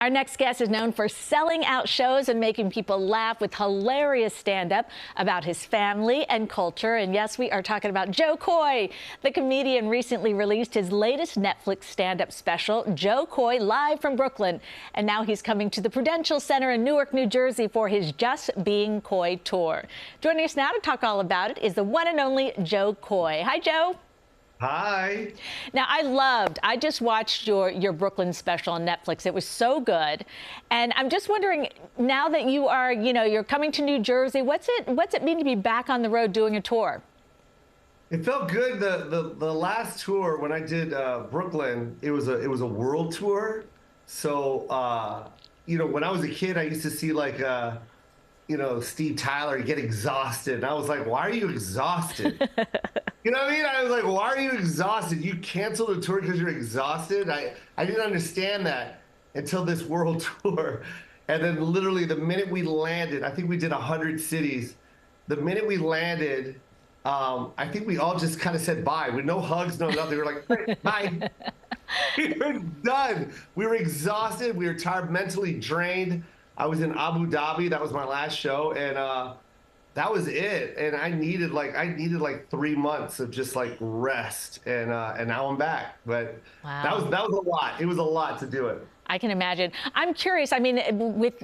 Our next guest is known for selling out shows and making people laugh with hilarious stand-up about his family and culture. And yes, we are talking about Jo Koy. The comedian recently released his latest Netflix stand-up special, Jo Koy, live from Brooklyn. And now he's coming to the Prudential Center in Newark, New Jersey for his Just Being Koy tour. Joining us now to talk all about it is the one and only Jo Koy. Hi, Joe. Hi. Now, I just watched your Brooklyn special on Netflix. It was so good. And I'm just wondering, now that you are, you're coming to New Jersey, what's it mean to be back on the road doing a tour? It felt good. The last tour when I did Brooklyn, it was a world tour. So when I was a kid, I used to see like Steve Tyler get exhausted. And I was like, why are you exhausted? You know what I mean? I was like, why are you exhausted? You canceled a tour because you're exhausted? I didn't understand that until this world tour. And then literally the minute we landed, I think we did 100 cities. The minute we landed, I think we all just kind of said bye with no hugs, no nothing. We were like, hey, bye. We were done. We were exhausted. We were tired, mentally drained. I was in Abu Dhabi. That was my last show. And that was it. And I needed like 3 months of just like rest. And now I'm back. But wow. that was a lot. It was a lot to do it. I can imagine. I'm curious. I mean,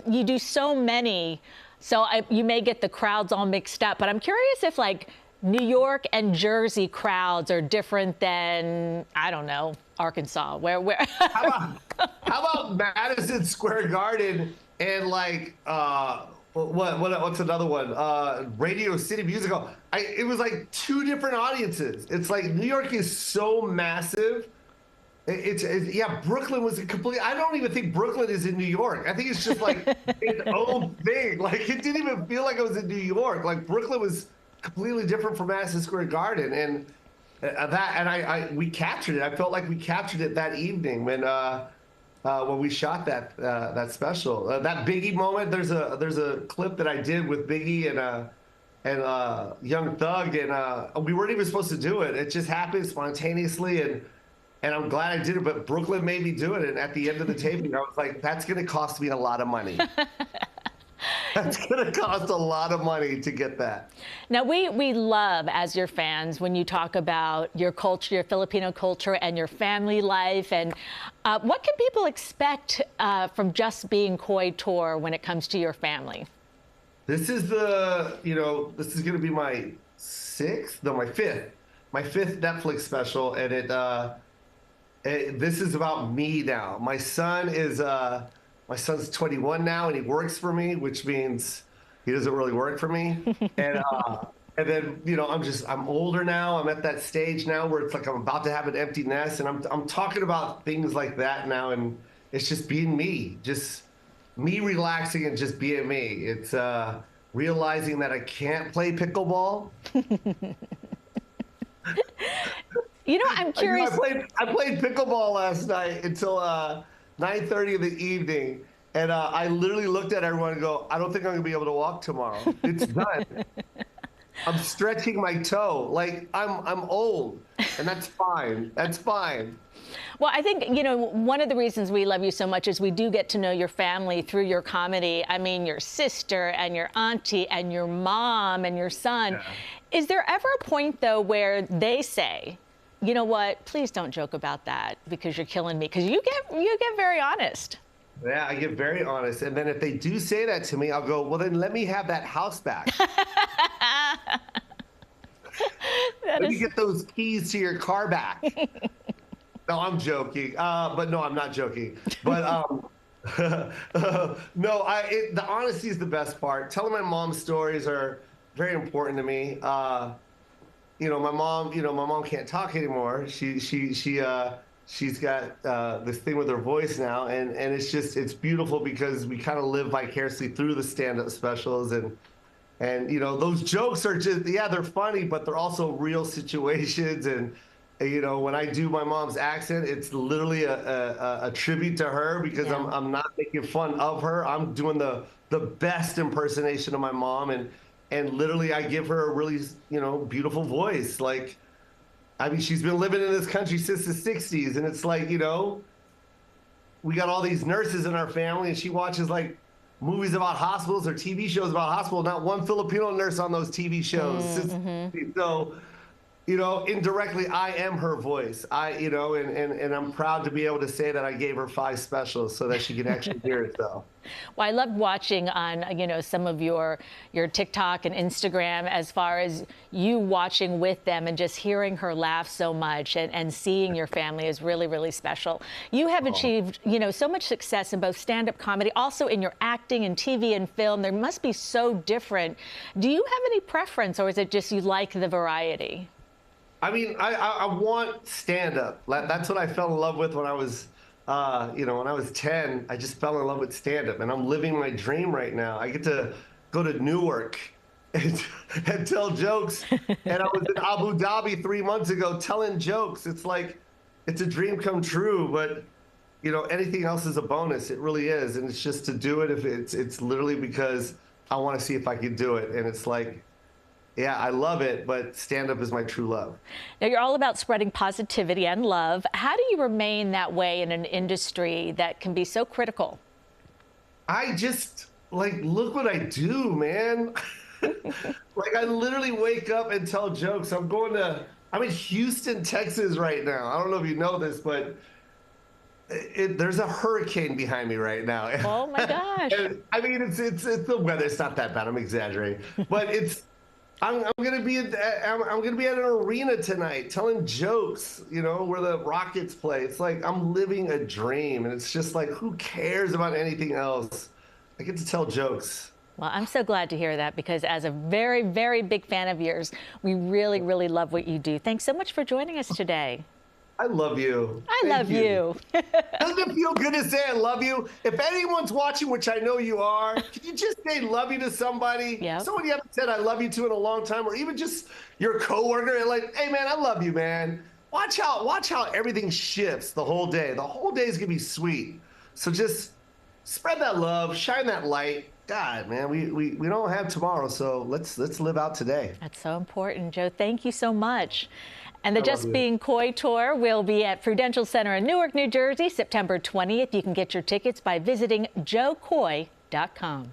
you do so many, so you may get the crowds all mixed up. But I'm curious if like New York and Jersey crowds are different than, I don't know, Arkansas. Where? How about Madison Square Garden and like what's another one? Radio City Music Hall. It was like two different audiences. It's like New York is so massive. Yeah, Brooklyn was a complete. I don't even think Brooklyn is in New York. I think it's just like its own thing. Like it didn't even feel like I was in New York. Like Brooklyn was completely different from Madison Square Garden, and we captured it. I felt like we captured it that evening when we shot that special. That Biggie moment. There's a clip that I did with Biggie and Young Thug, and we weren't even supposed to do it. It just happened spontaneously, and I'm glad I did it. But Brooklyn made me do it, and at the end of the taping, I was like, "That's going to cost me a lot of money." That's going to cost a lot of money to get that. Now, we love, as your fans, when you talk about your culture, your Filipino culture, and your family life. And what can people expect from Just Being Koy tour when it comes to your family? This is this is going to be my fifth Netflix special, and this is about me now. My son's 21 now, and he works for me, which means he doesn't really work for me. And then I'm older now. I'm at that stage now where it's like I'm about to have an empty nest, and I'm talking about things like that now, and it's just being me, just me relaxing and just being me. It's realizing that I can't play pickleball. I'm curious. I played pickleball last night until 9:30 in the evening, and I literally looked at everyone and go, I don't think I'm gonna be able to walk tomorrow. It's done. I'm stretching my toe. Like I'm old, and that's fine. That's fine. Well, I think, one of the reasons we love you so much is we do get to know your family through your comedy. I mean, your sister and your auntie and your mom and your son. Yeah. Is there ever a point, though, where they say, you know what, please don't joke about that because you're killing me? Because you get very honest. Yeah, I get very honest. And then if they do say that to me, I'll go, well, then let me have that house back. Let me get those keys to your car back. No, I'm joking. But no, I'm not joking. But no, the honesty is the best part. Telling my mom's stories are very important to me. My mom can't talk anymore. She's got this thing with her voice now, and it's beautiful because we kind of live vicariously through the stand-up specials, and those jokes are just, yeah, they're funny, but they're also real situations. And when I do my mom's accent, it's literally a tribute to her because yeah. I'm not making fun of her. I'm doing the best impersonation of my mom, and literally I give her a really, beautiful voice. Like, I mean, she's been living in this country since the 60s, and it's like, we got all these nurses in our family, and she watches like movies about hospitals or TV shows about hospitals. Not one Filipino nurse on those TV shows. So, indirectly, I am her voice. And I'm proud to be able to say that I gave her 5 specials so that she can actually hear it, though. Well, I loved watching on, some of your TikTok and Instagram, as far as you watching with them and just hearing her laugh so much, and seeing your family is really, really special. You have achieved, so much success in both stand-up comedy, also in your acting and TV and film. They must be so different. Do you have any preference, or is it just you like the variety? I mean, I want stand-up. That's what I fell in love with when I was, when I was 10. I just fell in love with stand-up, and I'm living my dream right now. I get to go to Newark and tell jokes, and I was in Abu Dhabi 3 months ago telling jokes. It's like, it's a dream come true, but anything else is a bonus. It really is, and it's just to do it. If it's literally because I want to see if I can do it, and it's like, yeah, I love it, but stand-up is my true love. Now, you're all about spreading positivity and love. How do you remain that way in an industry that can be so critical? I just, look what I do, man. I literally wake up and tell jokes. I'm in Houston, Texas right now. I don't know if you know this, but there's a hurricane behind me right now. Oh, my gosh. I mean, it's the weather's not that bad. I'm exaggerating. But I'm gonna be at an arena tonight telling jokes, where the Rockets play. It's like I'm living a dream, and it's just like, who cares about anything else? I get to tell jokes. Well, I'm so glad to hear that, because as a very, very big fan of yours, we really, really love what you do. Thanks so much for joining us today. I love you. I love you. Doesn't it feel good to say I love you? If anyone's watching, which I know you are, can you just say love you to somebody? Yeah. Someone you haven't said I love you to in a long time, or even just your coworker, and like, hey man, I love you, man. Watch how everything shifts the whole day. The whole day is gonna be sweet. So just spread that love, shine that light. God, man, we don't have tomorrow, so let's live out today. That's so important, Joe. Thank you so much. And the Just Being Coy tour will be at Prudential Center in Newark, New Jersey, September 20th. You can get your tickets by visiting jokoy.com.